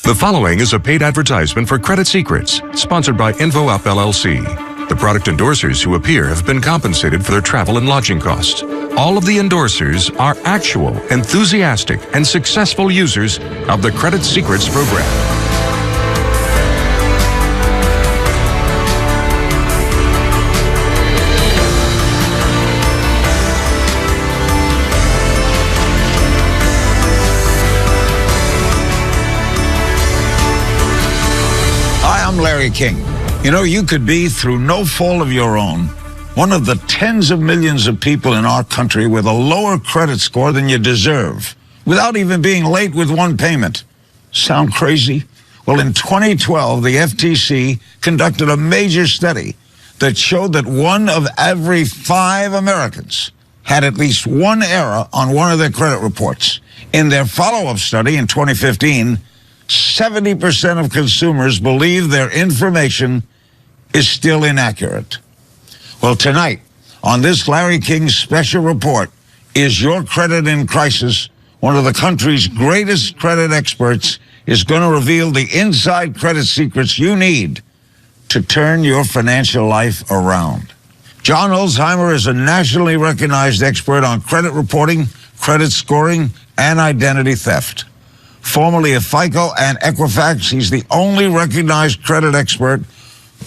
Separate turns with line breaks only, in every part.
The following is a paid advertisement for Credit Secrets, sponsored by InfoUp LLC. The product endorsers who appear have been compensated for their travel and lodging costs. All of the endorsers are actual, enthusiastic, and successful users of the Credit Secrets program.
I'm Larry King. You know, you could be, through no fault of your own, one of the tens of millions of people in our country with a lower credit score than you deserve, without even being late with one payment. Sound crazy? Well, in 2012, the FTC conducted a major study that showed that 1 of every 5 Americans had at least one error on one of their credit reports. In their follow-up study in 2015, 70% of consumers believe their information is still inaccurate. Well, tonight, on this Larry King special report, Is Your Credit in Crisis? One of the country's greatest credit experts is going to reveal the inside credit secrets you need to turn your financial life around. John Ulzheimer is a nationally recognized expert on credit reporting, credit scoring, and identity theft. Formerly of FICO and Equifax, he's the only recognized credit expert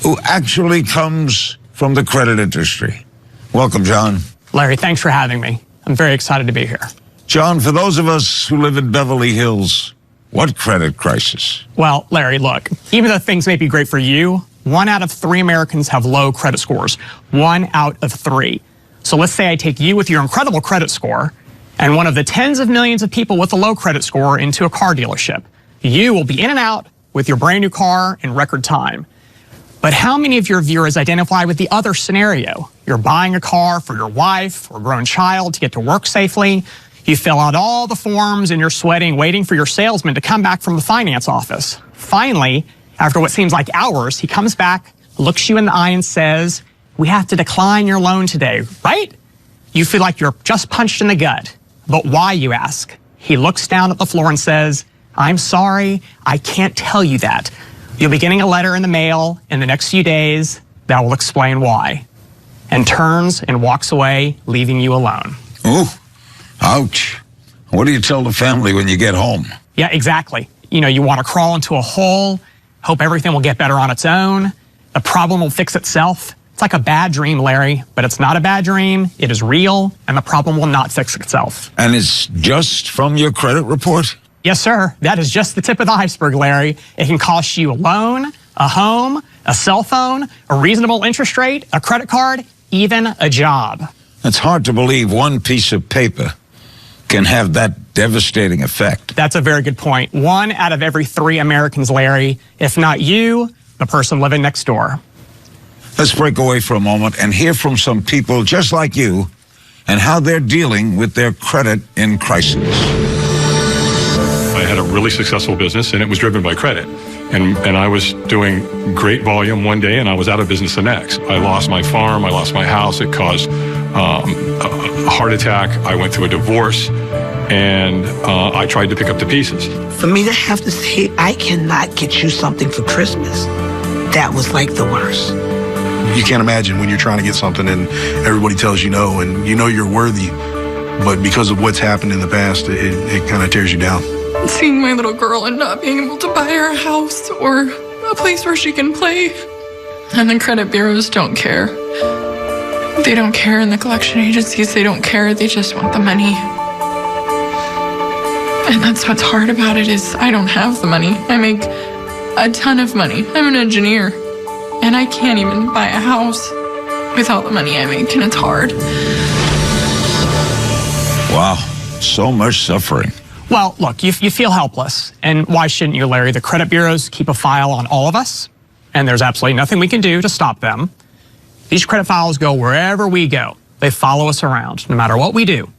who actually comes from the credit industry. Welcome, John.
Larry, thanks for having me. I'm very excited to be here.
John, for those of us who live in Beverly Hills, what credit crisis?
Well, Larry, look, even though things may be great for you, 1 out of 3 Americans have low credit scores. 1 out of 3. So let's say I take you with your incredible credit score and one of the tens of millions of people with a low credit score into a car dealership. You will be in and out with your brand new car in record time. But how many of your viewers identify with the other scenario? You're buying a car for your wife or grown child to get to work safely. You fill out all the forms and you're sweating, waiting for your salesman to come back from the finance office. Finally, after what seems like hours, he comes back, looks you in the eye and says, "We have to decline your loan today," right? You feel like you're just punched in the gut. But why, you ask? He looks down at the floor and says, "I'm sorry, I can't tell you that. You'll be getting a letter in the mail in the next few days that will explain why," and turns and walks away, leaving you alone.
Ooh, ouch. What do you tell the family when you get home?
Yeah, exactly. You know, you want to crawl into a hole, hope everything will get better on its own. The problem will fix itself. It's like a bad dream, Larry, but it's not a bad dream. It is real, and the problem will not fix itself.
And it's just from your credit report?
Yes, sir. That is just the tip of the iceberg, Larry. It can cost you a loan, a home, a cell phone, a reasonable interest rate, a credit card, even a job.
It's hard to believe one piece of paper can have that devastating effect.
That's a very good point. 1 out of every 3 Americans, Larry, if not you, the person living next door.
Let's break away for a moment and hear from some people just like you and how they're dealing with their credit in crisis.
I had a really successful business, and it was driven by credit. And I was doing great volume one day, and I was out of business the next. I lost my farm, I lost my house, it caused a heart attack, I went through a divorce, and I tried to pick up the pieces.
For me to have to say, I cannot get you something for Christmas, that was like the worst.
You can't imagine when you're trying to get something and everybody tells you no, and you know you're worthy, but because of what's happened in the past, it kind of tears you down.
Seeing my little girl and not being able to buy her a house or a place where she can play. And the credit bureaus don't care. They don't care, and the collection agencies, they don't care. They just want the money. And that's what's hard about it is I don't have the money. I make a ton of money. I'm an engineer. And I can't even buy a house without the money I make, and it's hard.
Wow, so much suffering.
Well, look, you feel helpless. And why shouldn't you, Larry? The credit bureaus keep a file on all of us, and there's absolutely nothing we can do to stop them. These credit files go wherever we go. They follow us around, no matter what we do.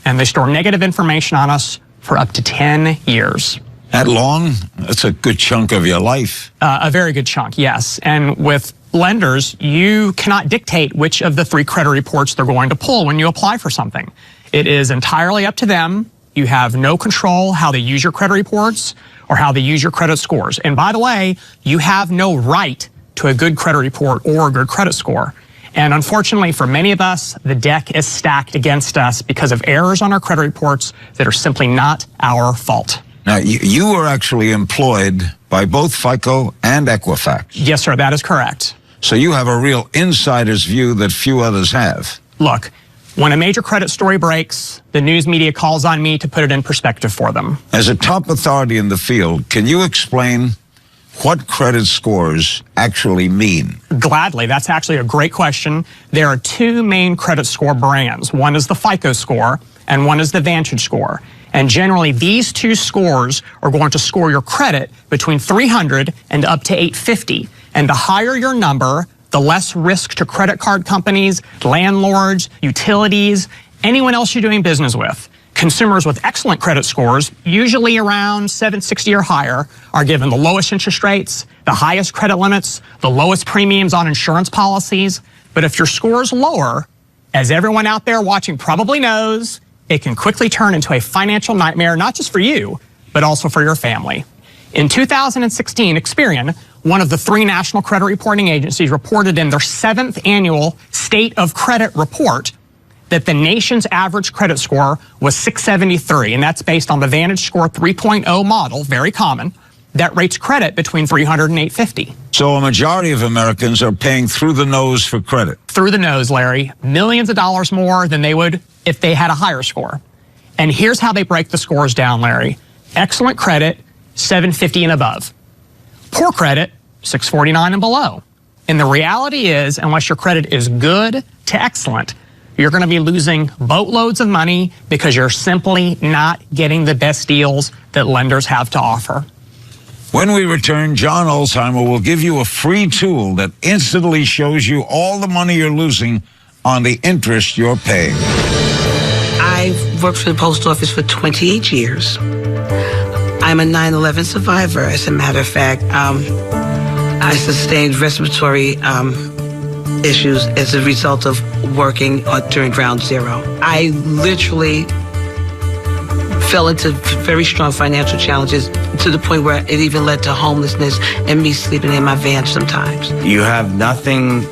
And they store negative information on us for up to 10 years.
That long? That's a good chunk of your life.
A very good chunk, yes. And with lenders, you cannot dictate which of the 3 credit reports they're going to pull when you apply for something. It is entirely up to them. you have no control how they use your credit reports or how they use your credit scores. And by the way, you have no right to a good credit report or a good credit score. And unfortunately for many of us, the deck is stacked against us because of errors on our credit reports that are simply not our fault.
Now, you were actually employed by both FICO and Equifax.
Yes, sir, that is correct.
So you have a real insider's view that few others have.
Look, when a major credit story breaks, the news media calls on me to put it in perspective for them.
As a top authority in the field, can you explain what credit scores actually mean?
Gladly. That's actually a great question. There are two main credit score brands. One is the FICO score and one is the Vantage score. And generally, these two scores are going to score your credit between 300 and up to 850. And the higher your number, the less risk to credit card companies, landlords, utilities, anyone else you're doing business with. Consumers with excellent credit scores, usually around 760 or higher, are given the lowest interest rates, the highest credit limits, the lowest premiums on insurance policies. But if your score is lower, as everyone out there watching probably knows, it can quickly turn into a financial nightmare, not just for you, but also for your family. In 2016, Experian, one of the 3 national credit reporting agencies, reported in their 7th annual State of Credit report that the nation's average credit score was 673, and that's based on the Vantage Score 3.0 model, very common, that rates credit between 300 and 850.
So a majority of Americans are paying through the nose for credit.
Through the nose, Larry. Millions of dollars more than they would if they had a higher score. And here's how they break the scores down, Larry. Excellent credit, 750 and above. Poor credit, 649 and below. And the reality is, unless your credit is good to excellent, you're going to be losing boatloads of money because you're simply not getting the best deals that lenders have to offer.
When we return, John Ulzheimer will give you a free tool that instantly shows you all the money you're losing on the interest you're paying.
I've worked for the post office for 28 years. I'm a 9/11 survivor, as a matter of fact. I sustained respiratory issues as a result of working during Ground Zero. I literally fell into very strong financial challenges to the point where it even led to homelessness and me sleeping in my van sometimes.
You have nothing,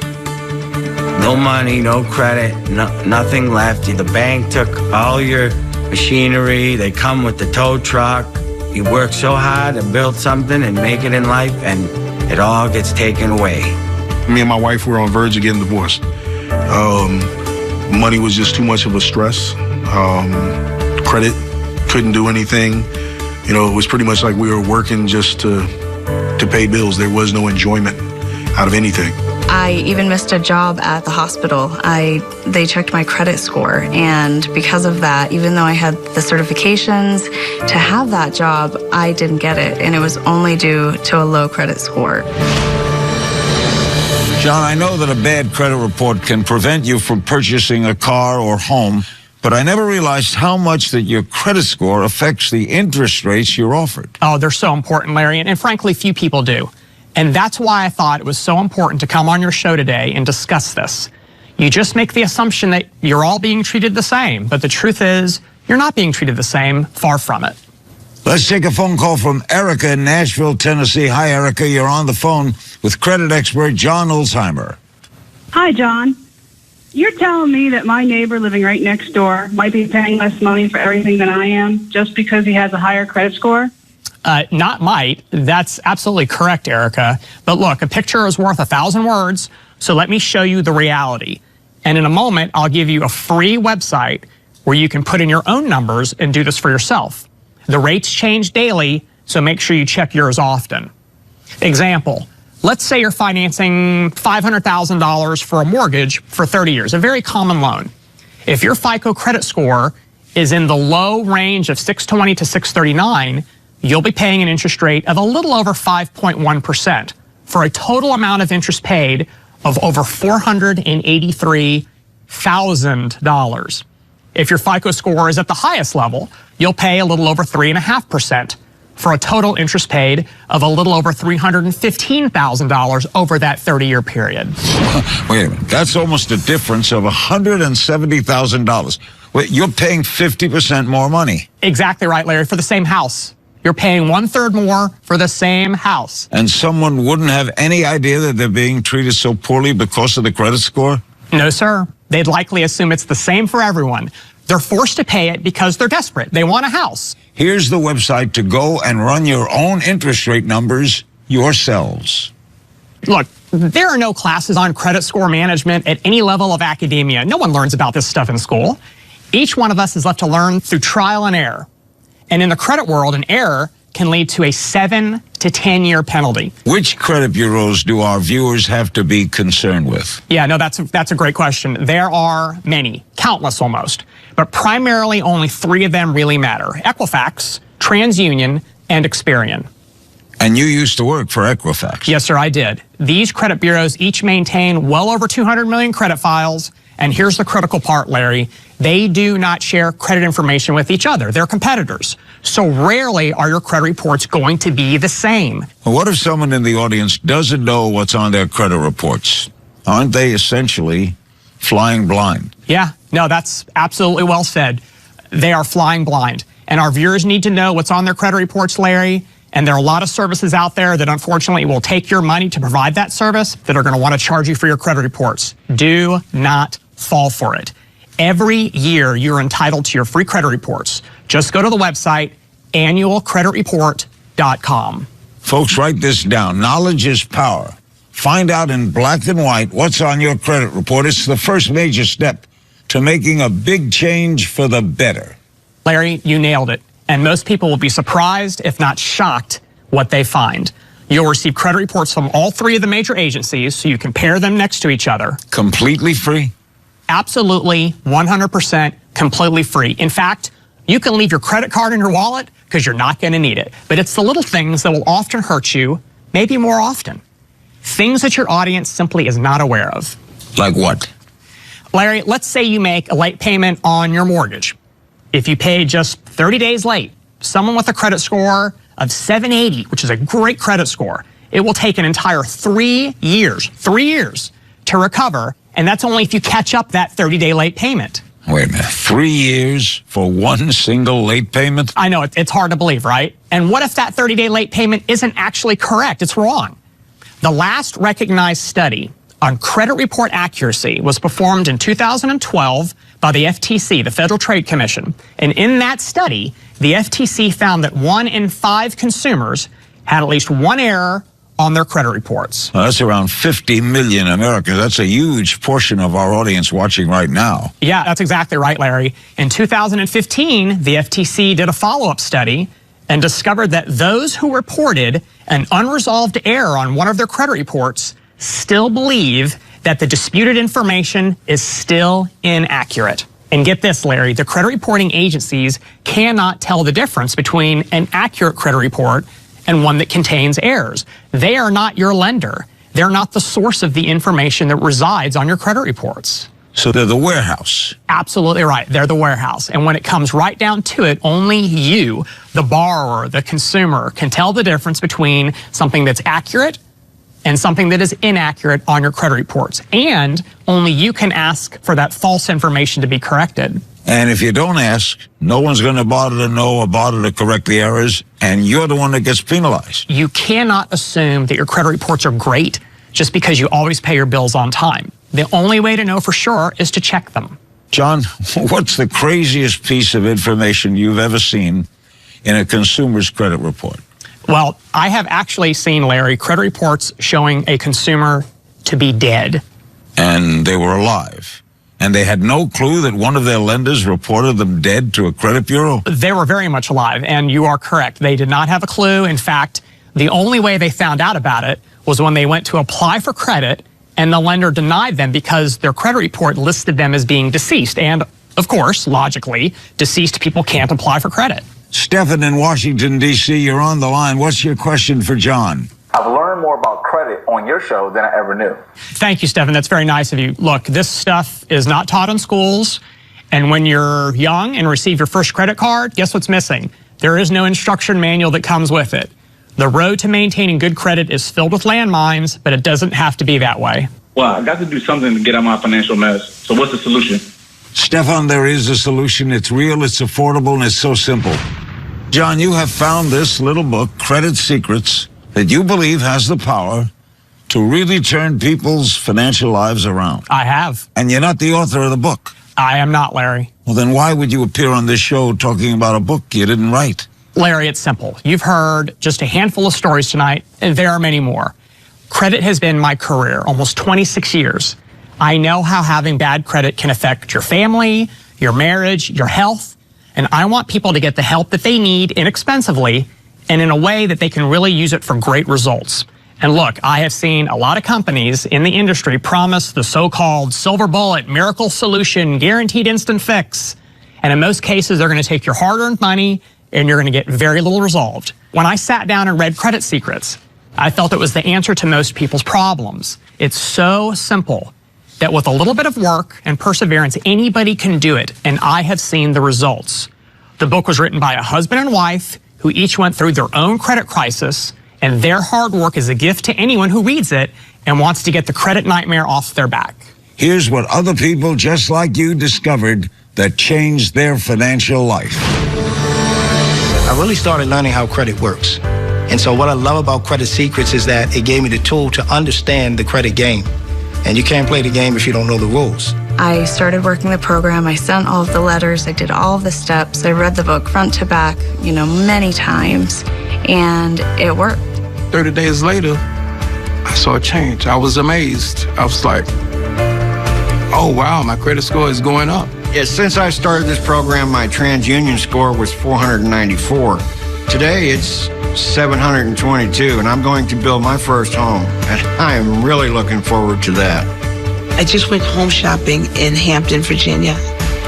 no money, no credit, nothing left. The bank took all your machinery. They come with the tow truck. You work so hard to build something and make it in life, and it all gets taken away.
Me and my wife were on verge of getting divorced. Money was just too much of a stress. Credit, couldn't do anything. You know, it was pretty much like we were working just to pay bills. There was no enjoyment out of anything.
I even missed a job at the hospital. They checked my credit score, and because of that, even though I had the certifications to have that job, I didn't get it, and it was only due to a low credit score.
John, I know that a bad credit report can prevent you from purchasing a car or home, but I never realized how much that your credit score affects the interest rates you're offered.
Oh, they're so important, Larry, and frankly, few people do. And that's why I thought it was so important to come on your show today and discuss this. You just make the assumption that you're all being treated the same, but the truth is, you're not being treated the same, far from it.
Let's take a phone call from Erica in Nashville, Tennessee. Hi, Erica. You're on the phone with credit expert John Ulzheimer.
Hi, John. You're telling me that my neighbor living right next door might be paying less money for everything than I am just because he has a higher credit score?
Not might. That's absolutely correct, Erica. But look, a picture is worth 1,000 words, so let me show you the reality. And in a moment, I'll give you a free website where you can put in your own numbers and do this for yourself. The rates change daily, so make sure you check yours often. Example, let's say you're financing $500,000 for a mortgage for 30 years, a very common loan. If your FICO credit score is in the low range of 620 to 639, you'll be paying an interest rate of a little over 5.1% for a total amount of interest paid of over $483,000. If your FICO score is at the highest level, you'll pay a little over 3.5% for a total interest paid of a little over $315,000 over that 30-year period.
Wait a minute. That's almost a difference of $170,000. Wait, you're paying 50% more money.
Exactly right, Larry, for the same house. You're paying 1/3 more for the same house.
And someone wouldn't have any idea that they're being treated so poorly because of the credit score?
No, sir. They'd likely assume it's the same for everyone. They're forced to pay it because they're desperate. They want a house.
Here's the website to go and run your own interest rate numbers yourselves.
Look, there are no classes on credit score management at any level of academia. No one learns about this stuff in school. Each one of us is left to learn through trial and error. And in the credit world, an error can lead to a 7 to 10-year penalty.
Which credit bureaus do our viewers have to be concerned with?
Yeah, no, that's a great question. There are many, countless almost, but primarily only 3 of them really matter: Equifax, TransUnion, and Experian.
And you used to work for Equifax.
Yes, sir, I did. These credit bureaus each maintain well over 200 million credit files. And here's the critical part, Larry. They do not share credit information with each other. They're competitors. So rarely are your credit reports going to be the same.
What if someone in the audience doesn't know what's on their credit reports? Aren't they essentially flying blind?
Yeah, no, that's absolutely well said. They are flying blind. And our viewers need to know what's on their credit reports, Larry. And there are a lot of services out there that unfortunately will take your money to provide that service that are going to want to charge you for your credit reports. Do not fall for it. Every year you're entitled to your free credit reports. Just go to the website, annualcreditreport.com.
Folks, write this down. Knowledge is power. Find out in black and white what's on your credit report. It's the first major step to making a big change for the better.
Larry, you nailed it. And most people will be surprised, if not shocked, what they find. You'll receive credit reports from all 3 of the major agencies so you compare them next to each other.
Completely free?
Absolutely, 100% completely free. In fact, you can leave your credit card in your wallet because you're not going to need it. But it's the little things that will often hurt you, maybe more often. Things that your audience simply is not aware of.
Like what?
Larry, let's say you make a late payment on your mortgage. If you pay just 30 days late, someone with a credit score of 780, which is a great credit score, it will take an entire 3 years to recover. And that's only if you catch up that 30-day late payment.
Wait a minute, 3 years for one single late payment?
I know, it's hard to believe, right? And what if that 30-day late payment isn't actually correct? It's wrong. The last recognized study on credit report accuracy was performed in 2012 by the FTC, the Federal Trade Commission. And in that study, the FTC found that 1 in 5 consumers had at least one error on their credit reports.
Well, that's around 50 million Americans. That's a huge portion of our audience watching right now.
Yeah, that's exactly right, Larry. In 2015, the FTC did a follow-up study and discovered that those who reported an unresolved error on one of their credit reports still believe that the disputed information is still inaccurate. And get this, Larry, the credit reporting agencies cannot tell the difference between an accurate credit report and one that contains errors. They are not your lender. They're not the source of the information that resides on your credit reports.
So they're the warehouse.
Absolutely right. They're the warehouse. And when it comes right down to it, only you, the borrower, the consumer, can tell the difference between something that's accurate and something that is inaccurate on your credit reports. And only you can ask for that false information to be corrected.
And if you don't ask, no one's going to bother to know or bother to correct the errors, and you're the one that gets penalized.
You cannot assume that your credit reports are great just because you always pay your bills on time. The only way to know for sure is to check them.
John, what's the craziest piece of information you've ever seen in a consumer's credit report?
Well, I have actually seen, Larry, credit reports showing a consumer to be dead.
And they were alive. And they had no clue that one of their lenders reported them dead to a credit bureau?
They were very much alive, and you are correct. They did not have a clue. In fact, the only way they found out about it was when they went to apply for credit, and the lender denied them because their credit report listed them as being deceased. And, of course, logically, deceased people can't apply for credit.
Stephen in Washington, D.C., you're on the line. What's your question for John?
I've learned more about credit on your show than I ever knew.
Thank you, Stephen. That's very nice of you. Look, this stuff is not taught in schools. And when you're young and receive your first credit card, guess what's missing? There is no instruction manual that comes with it. The road to maintaining good credit is filled with landmines, but it doesn't have to be that way.
Well, I got to do something to get out my financial mess. So what's the solution?
Stefan, there is a solution. It's real, it's affordable, and it's so simple. John, you have found this little book, Credit Secrets, that you believe has the power to really turn people's financial lives around.
I have.
And you're not the author of the book.
I am not, Larry.
Well, then why would you appear on this show talking about a book you didn't write?
Larry, it's simple. You've heard just a handful of stories tonight, and there are many more. Credit has been my career, almost 26 years. I know how having bad credit can affect your family, your marriage, your health, and I want people to get the help that they need inexpensively and in a way that they can really use it for great results. And look, I have seen a lot of companies in the industry promise the so-called silver bullet, miracle solution, guaranteed instant fix. And in most cases, they're going to take your hard-earned money and you're going to get very little resolved. When I sat down and read Credit Secrets, I felt it was the answer to most people's problems. It's so simple that with a little bit of work and perseverance, anybody can do it, and I have seen the results. The book was written by a husband and wife who each went through their own credit crisis, and their hard work is a gift to anyone who reads it and wants to get the credit nightmare off their back.
Here's what other people just like you discovered that changed their financial life.
I really started learning how credit works. And so what I love about Credit Secrets is that it gave me the tool to understand the credit game. And you can't play the game if you don't know the rules.
I started working the program. I sent all of the letters. I did all of the steps. I read the book front to back, many times. And it worked.
30 days later, I saw a change. I was amazed. I was like, oh, wow, my credit score is going up.
Yeah, since I started this program, my TransUnion score was 494. Today, it's 722, and I'm going to build my first home. And I am really looking forward to that.
I just went home shopping in Hampton, Virginia,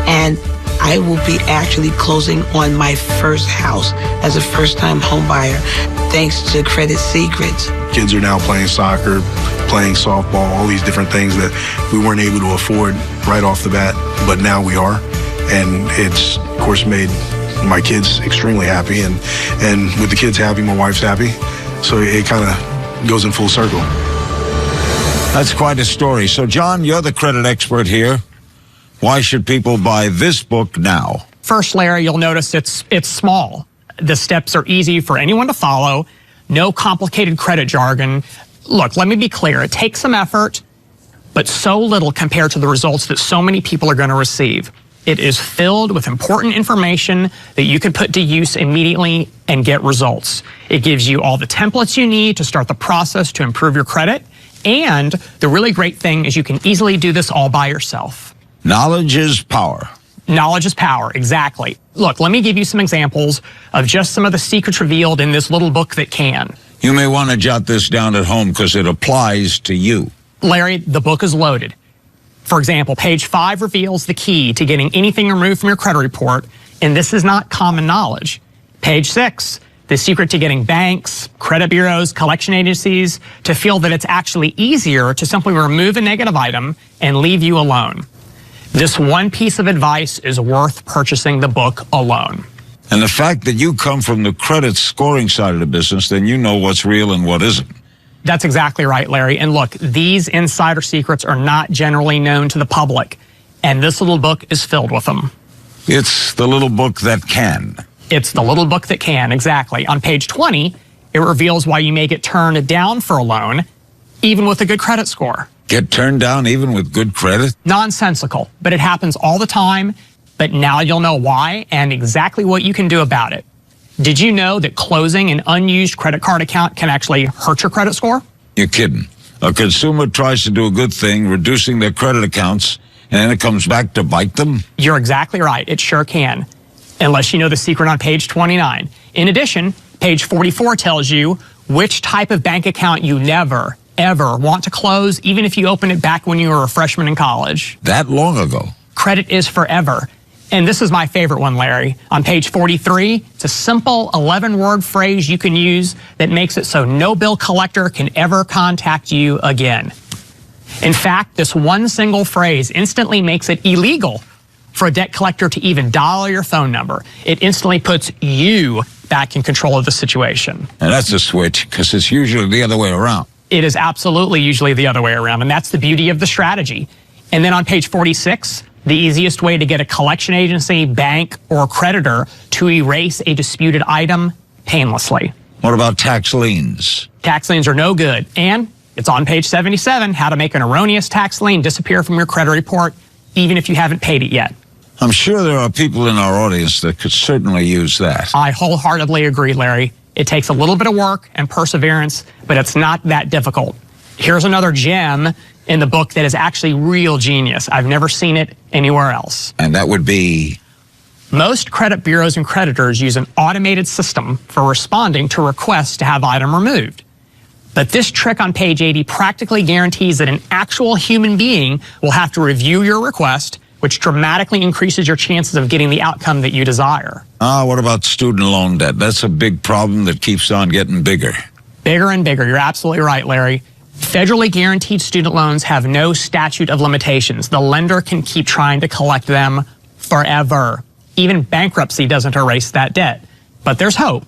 and I will be actually closing on my first house as a first-time home buyer, thanks to Credit Secrets.
Kids are now playing soccer, playing softball, all these different things that we weren't able to afford right off the bat, but now we are. And it's, of course, made my kids extremely happy, and with the kids happy, my wife's happy. So it kind of goes in full circle.
That's quite a story. So, John, you're the credit expert here. Why should people buy this book now?
First, Larry, you'll notice it's small. The steps are easy for anyone to follow. No complicated credit jargon. Look, let me be clear. It takes some effort, but so little compared to the results that so many people are going to receive. It is filled with important information that you can put to use immediately and get results. It gives you all the templates you need to start the process to improve your credit. And the really great thing is you can easily do this all by yourself.
Knowledge is power.
Knowledge is power, exactly. Look, let me give you some examples of just some of the secrets revealed in this little book that can.
You may want to jot this down at home because it applies to you.
Larry, the book is loaded. For example, page 5 reveals the key to getting anything removed from your credit report, and this is not common knowledge. Page 6, the secret to getting banks, credit bureaus, collection agencies to feel that it's actually easier to simply remove a negative item and leave you alone. This one piece of advice is worth purchasing the book alone.
And the fact that you come from the credit scoring side of the business, then you know what's real and what isn't.
That's exactly right, Larry. And look, these insider secrets are not generally known to the public, and this little book is filled with them.
It's the little book that can.
It's the little book that can, exactly. On page 20, it reveals why you may get turned down for a loan, even with a good credit score.
Get turned down even with good credit?
Nonsensical, but it happens all the time. But now you'll know why and exactly what you can do about it. Did you know that closing an unused credit card account can actually hurt your credit score?
You're kidding. A consumer tries to do a good thing, reducing their credit accounts, and then it comes back to bite them?
You're exactly right. It sure can. Unless you know the secret on page 29. In addition, page 44 tells you which type of bank account you never, ever want to close, even if you opened it back when you were a freshman in college.
That long ago?
Credit is forever. And this is my favorite one, Larry. On page 43, it's a simple 11-word phrase you can use that makes it so no bill collector can ever contact you again. In fact, this one single phrase instantly makes it illegal for a debt collector to even dial your phone number. It instantly puts you back in control of the situation.
And that's a switch, because it's usually the other way around.
It is absolutely usually the other way around, and that's the beauty of the strategy. And then on page 46, the easiest way to get a collection agency, bank, or creditor to erase a disputed item painlessly.
What about tax liens?
Tax liens are no good. And it's on page 77, how to make an erroneous tax lien disappear from your credit report, even if you haven't paid it yet.
I'm sure there are people in our audience that could certainly use that.
I wholeheartedly agree, Larry. It takes a little bit of work and perseverance, but it's not that difficult. Here's another gem in the book that is actually real genius. I've never seen it anywhere else.
And that would be?
Most credit bureaus and creditors use an automated system for responding to requests to have item removed. But this trick on page 80 practically guarantees that an actual human being will have to review your request, which dramatically increases your chances of getting the outcome that you desire.
What about student loan debt? That's a big problem that keeps on getting bigger.
Bigger and bigger. You're absolutely right, Larry. Federally guaranteed student loans have no statute of limitations. The lender can keep trying to collect them forever. Even bankruptcy doesn't erase that debt. But there's hope.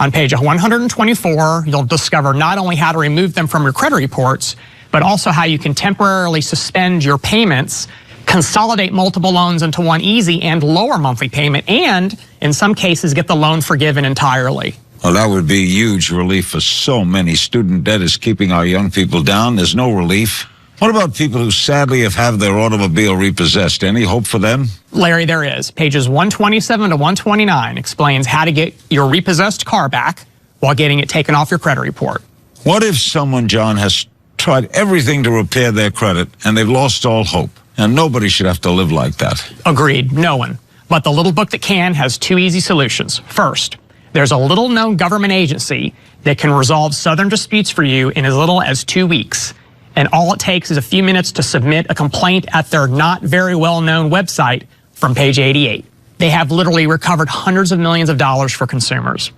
On page 124, you'll discover not only how to remove them from your credit reports, but also how you can temporarily suspend your payments, consolidate multiple loans into one easy and lower monthly payment, and in some cases get the loan forgiven entirely.
Well, that would be a huge relief for so many. Student debt is keeping our young people down. There's no relief. What about people who sadly have had their automobile repossessed? Any hope for them?
Larry, there is. Pages 127 to 129 explains how to get your repossessed car back while getting it taken off your credit report.
What if someone, John, has tried everything to repair their credit and they've lost all hope? And nobody should have to live like that.
Agreed, no one. But the little book that can has two easy solutions. First, there's a little-known government agency that can resolve Southern disputes for you in as little as 2 weeks. And all it takes is a few minutes to submit a complaint at their not very well-known website from page 88. They have literally recovered hundreds of millions of dollars for consumers.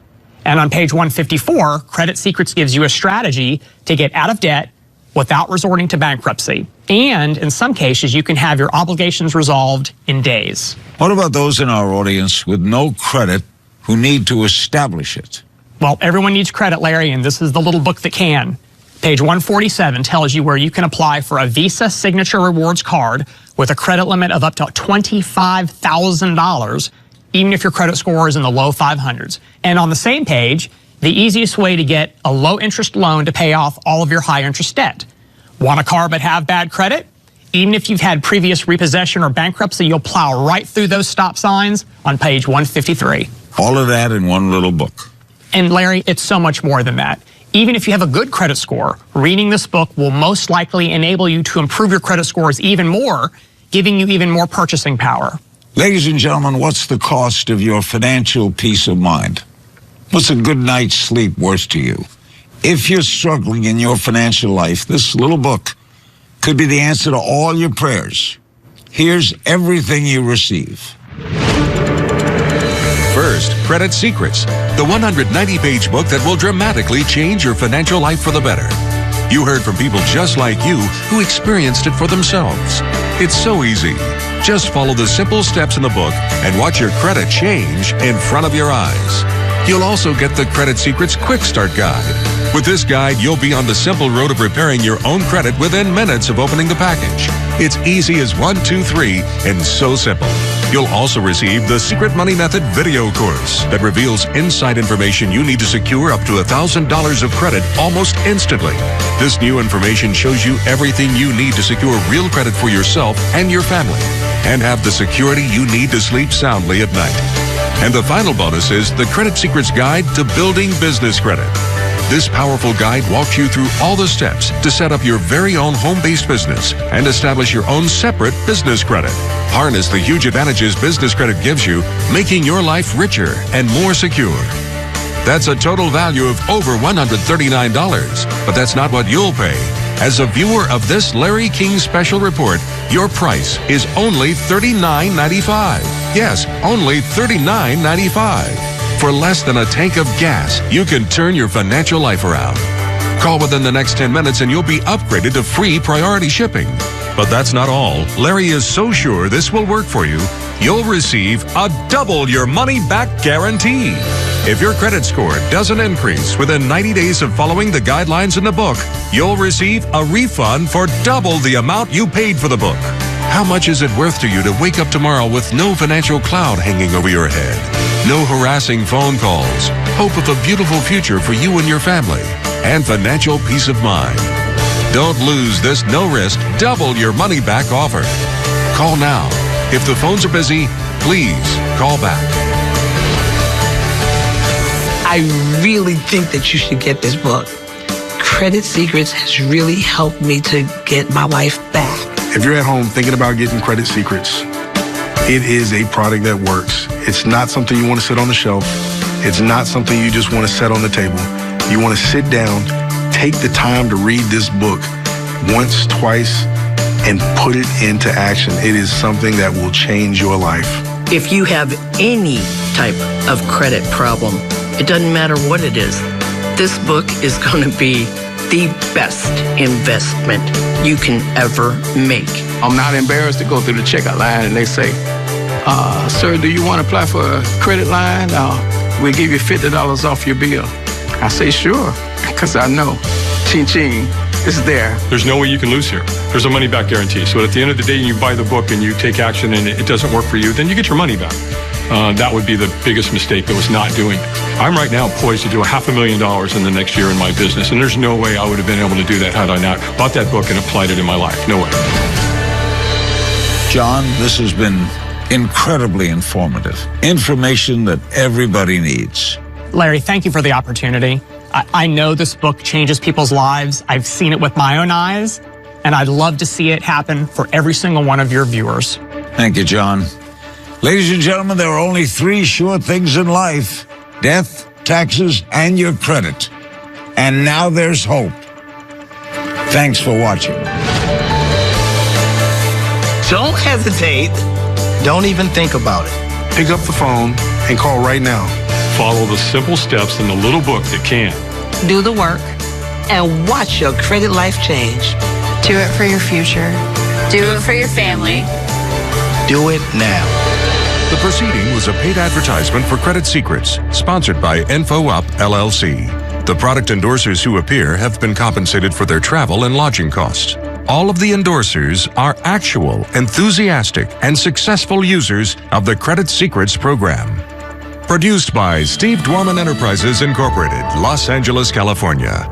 And on page 154, Credit Secrets gives you a strategy to get out of debt without resorting to bankruptcy. And in some cases, you can have your obligations resolved in days.
What about those in our audience with no credit who need to establish it?
Well, everyone needs credit, Larry, and this is the little book that can. Page 147 tells you where you can apply for a Visa Signature Rewards card with a credit limit of up to $25,000, even if your credit score is in the low 500s. And on the same page, the easiest way to get a low-interest loan to pay off all of your high-interest debt. Want a car but have bad credit? Even if you've had previous repossession or bankruptcy, you'll plow right through those stop signs on page 153.
All of that in one little book.
And Larry, it's so much more than that. Even if you have a good credit score, reading this book will most likely enable you to improve your credit scores even more, giving you even more purchasing power.
Ladies and gentlemen, what's the cost of your financial peace of mind? What's a good night's sleep worth to you? If you're struggling in your financial life, this little book could be the answer to all your prayers. Here's everything you receive.
First, Credit Secrets, the 190-page book that will dramatically change your financial life for the better. You heard from people just like you who experienced it for themselves. It's so easy. Just follow the simple steps in the book and watch your credit change in front of your eyes. You'll also get the Credit Secrets Quick Start Guide. With this guide, you'll be on the simple road of repairing your own credit within minutes of opening the package. It's easy as 1, 2, 3, and so simple. You'll also receive the Secret Money Method video course that reveals inside information you need to secure up to $1,000 of credit almost instantly. This new information shows you everything you need to secure real credit for yourself and your family, and have the security you need to sleep soundly at night. And the final bonus is the Credit Secrets Guide to Building Business Credit. This powerful guide walks you through all the steps to set up your very own home-based business and establish your own separate business credit. Harness the huge advantages business credit gives you, making your life richer and more secure. That's a total value of over $139, but that's not what you'll pay. As a viewer of this Larry King special report, your price is only $39.95. Yes, only $39.95. For less than a tank of gas, you can turn your financial life around. Call within the next 10 minutes and you'll be upgraded to free priority shipping. But that's not all. Larry is so sure this will work for you, you'll receive a double your money back guarantee. If your credit score doesn't increase within 90 days of following the guidelines in the book, you'll receive a refund for double the amount you paid for the book. how much is it worth to you to wake up tomorrow with no financial cloud hanging over your head, no harassing phone calls, hope of a beautiful future for you and your family, and financial peace of mind? Don't lose this no-risk, double your money back offer. Call now. If the phones are busy, please call back.
I really think that you should get this book. Credit Secrets has really helped me to get my life back.
If you're at home thinking about getting Credit Secrets, it is a product that works. It's not something you want to sit on the shelf. It's not something you just want to set on the table. You want to sit down, take the time to read this book once, twice, and put it into action. It is something that will change your life.
If you have any type of credit problem, it doesn't matter what it is, this book is going to be the best investment you can ever make.
I'm not embarrassed to go through the checkout line and they say, sir, do you want to apply for a credit line? We'll give you $50 off your bill. I say, sure, because I know, ching-ching, it's there.
There's no way you can lose here. There's a money-back guarantee. So at the end of the day, you buy the book and you take action and it doesn't work for you, then you get your money back. That would be the biggest mistake, that was not doing it. I'm right now poised to do $500,000 in the next year in my business, and there's no way I would have been able to do that had I not bought that book and applied it in my life. No way.
John, this has been incredibly informative. Information that everybody needs.
Larry, thank you for the opportunity. I know this book changes people's lives. I've seen it with my own eyes, and I'd love to see it happen for every single one of your viewers.
Thank you, John. Ladies and gentlemen, there are only 3 sure things in life: death, taxes, and your credit. And now there's hope. Thanks for watching.
Don't hesitate.
Don't even think about it.
Pick up the phone and call right now.
Follow the simple steps in the little book that can.
Do the work and watch your credit life change.
Do it for your future. Do it for your family.
Do it now.
The proceeding was a paid advertisement for Credit Secrets, sponsored by InfoUp LLC. The product endorsers who appear have been compensated for their travel and lodging costs. All of the endorsers are actual, enthusiastic, and successful users of the Credit Secrets program. Produced by Steve Dwarman Enterprises Incorporated, Los Angeles, California.